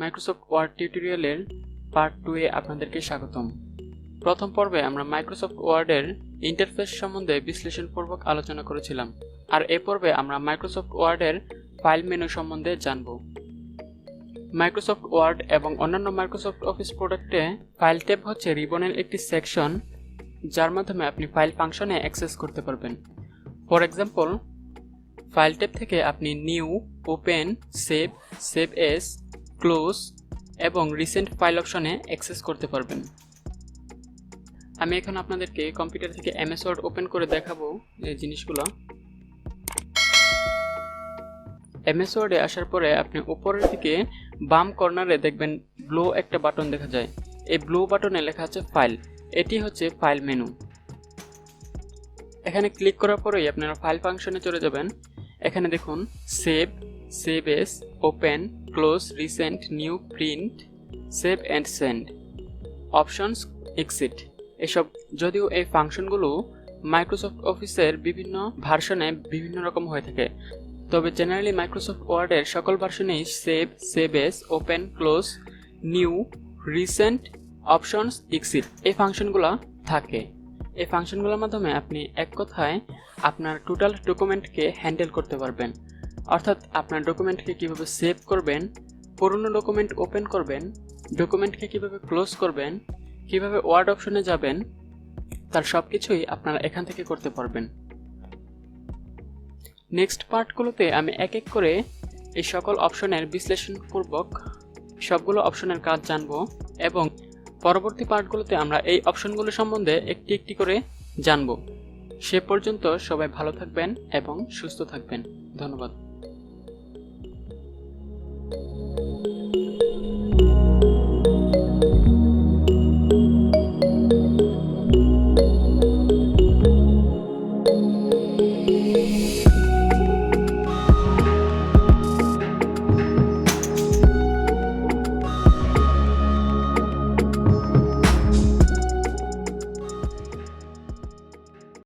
Microsoft word টিউটোরিয়ালের part 2 এ আপনাদেরকে স্বাগতম। প্রথম পর্বে আমরা মাইক্রোসফট ওয়ার্ডের ইন্টারফেস সম্বন্ধে বিশ্লেষণপূর্বক আলোচনা করেছিলাম, আর এই পর্বে আমরা মাইক্রোসফট ওয়ার্ডের ফাইল মেনু সম্বন্ধে জানব। মাইক্রোসফট ওয়ার্ড এবং অন্যান্য মাইক্রোসফট অফিস প্রোডাক্টে ফাইল ট্যাব হচ্ছে রিবনের একটি সেকশন, যার মাধ্যমে আপনি ফাইল ফাংশনে অ্যাক্সেস করতে পারবেন। ফর এক্সাম্পল, ফাইল ট্যাব থেকে আপনি new, open, save, save S, close এবং রিসেন্ট ফাইল অপশনে অ্যাক্সেস করতে পারবেন। আমি এখন আপনাদেরকে কম্পিউটার থেকে এমএস ওয়ার্ড ওপেন করে দেখাবো এই জিনিসগুলো। এমএস ওয়ার্ডে আসার পরে আপনি উপরের দিকে বাম কর্নারে দেখবেন ব্লু একটা বাটন দেখা যায়। এই ব্লু বাটনে লেখা আছে ফাইল। এটি হচ্ছে ফাইল মেনু। এখানে ক্লিক করার পরেই আপনারা ফাইল ফাংশনে চলে যাবেন। এখানে দেখুন save, save as, open, close, recent, new, print, save and send, options, exit. এসব যদিও এই ফাংশনগুলো মাইক্রোসফট অফিসের বিভিন্ন ভার্সনে বিভিন্ন রকম হয়ে থাকে, তবে জেনারেলি মাইক্রোসফট ওয়ার্ডের সকল ভার্সনেই save, save as, open, close, new, recent, options, exit এই ফাংশনগুলো থাকে। এই ফাংশনগুলোর মাধ্যমে আপনি এক কথায় আপনার টোটাল ডকুমেন্টকে হ্যান্ডেল করতে পারবেন। অর্থাৎ আপনার ডকুমেন্টকে কিভাবে সেভ করবেন, পুরনো ডকুমেন্ট ওপেন করবেন, ডকুমেন্টকে কিভাবে ক্লোজ করবেন, কিভাবে ওয়ার্ড অপশনে যাবেন, তার সব কিছুই আপনারা এখান থেকে করতে পারবেন। নেক্সট পার্টগুলোতে আমি এক এক করে এই সকল অপশনের বিশ্লেষণপূর্বক সবগুলো অপশনের কাজ জানবো, এবং পরবর্তী পার্টগুলোতে আমরা এই অপশনগুলো সম্বন্ধে একটি একটি করে জানবো। সে পর্যন্ত সবাই ভালো থাকবেন এবং সুস্থ থাকবেন। ধন্যবাদ।